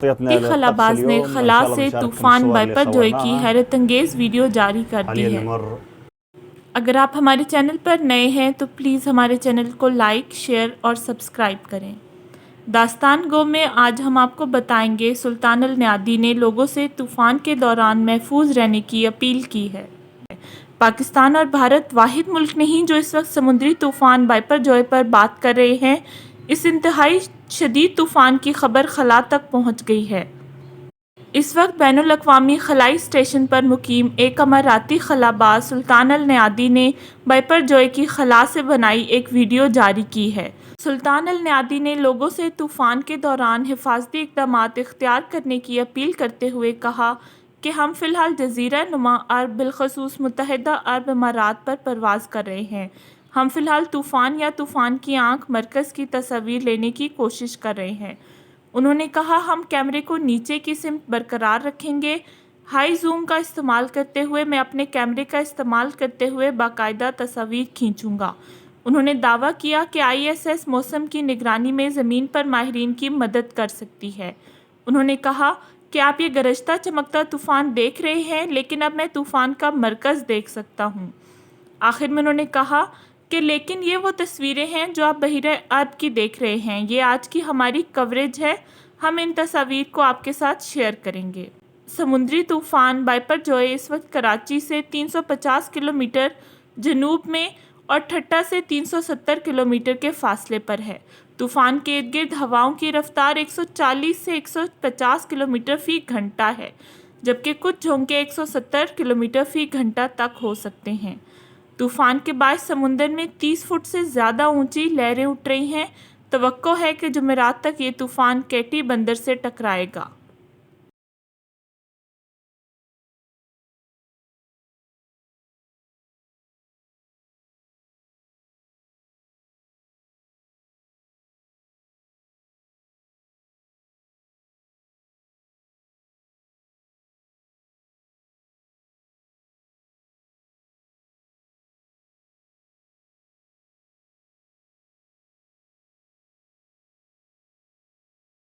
خلاباز نے خلا سے طوفان بائپر جوئے کی حیرت انگیز ویڈیو جاری کر دی ہے۔ اگر آپ ہمارے چینل پر نئے ہیں تو پلیز ہمارے چینل کو لائک، شیئر اور سبسکرائب کریں۔ داستان گو میں آج ہم آپ کو بتائیں گے سلطان النیادی نے لوگوں سے طوفان کے دوران محفوظ رہنے کی اپیل کی ہے۔ پاکستان اور بھارت واحد ملک نہیں جو اس وقت سمندری طوفان بائپر جوئے پر بات کر رہے ہیں۔ اس انتہائی شدید طوفان کی خبر خلا تک پہنچ گئی ہے۔ اس وقت بین الاقوامی خلائی اسٹیشن پر مقیم ایک اماراتی خلاباز سلطان النیادی نے بائپر جوئے کی خلا سے بنائی ایک ویڈیو جاری کی ہے۔ سلطان النیادی نے لوگوں سے طوفان کے دوران حفاظتی اقدامات اختیار کرنے کی اپیل کرتے ہوئے کہا کہ ہم فی الحال جزیرہ نما عرب بالخصوص متحدہ عرب امارات پر پرواز کر رہے ہیں۔ ہم فی الحال طوفان یا طوفان کی آنکھ مرکز کی تصاویر لینے کی کوشش کر رہے ہیں۔ انہوں نے کہا ہم کیمرے کو نیچے کی سمت برقرار رکھیں گے۔ ہائی زوم کا استعمال کرتے ہوئے میں اپنے کیمرے کا استعمال کرتے ہوئے باقاعدہ تصاویر کھینچوں گا۔ انہوں نے دعویٰ کیا کہ ISS موسم کی نگرانی میں زمین پر ماہرین کی مدد کر سکتی ہے۔ انہوں نے کہا کہ آپ یہ گرجتا چمکتا طوفان دیکھ رہے ہیں لیکن اب میں طوفان کا مرکز دیکھ سکتا ہوں۔ آخر میں انہوں نے کہا کہ لیکن یہ وہ تصویریں ہیں جو آپ بحیرہ عرب کی دیکھ رہے ہیں، یہ آج کی ہماری کوریج ہے، ہم ان تصاویر کو آپ کے ساتھ شیئر کریں گے۔ سمندری طوفان بائپر جوئے اس وقت کراچی سے 350 کلومیٹر جنوب میں اور ٹھٹہ سے 370 کلومیٹر کے فاصلے پر ہے۔ طوفان کے ارد گرد ہواؤں کی رفتار 140 سے 150 کلومیٹر فی گھنٹہ ہے، جبکہ کچھ جھونکے 170 کلومیٹر فی گھنٹہ تک ہو سکتے ہیں۔ طوفان کے باعث سمندر میں 30 فٹ سے زیادہ اونچی لہریں اٹھ رہی ہیں۔ توقع ہے کہ جمعرات تک یہ طوفان کیٹی بندر سے ٹکرائے گا۔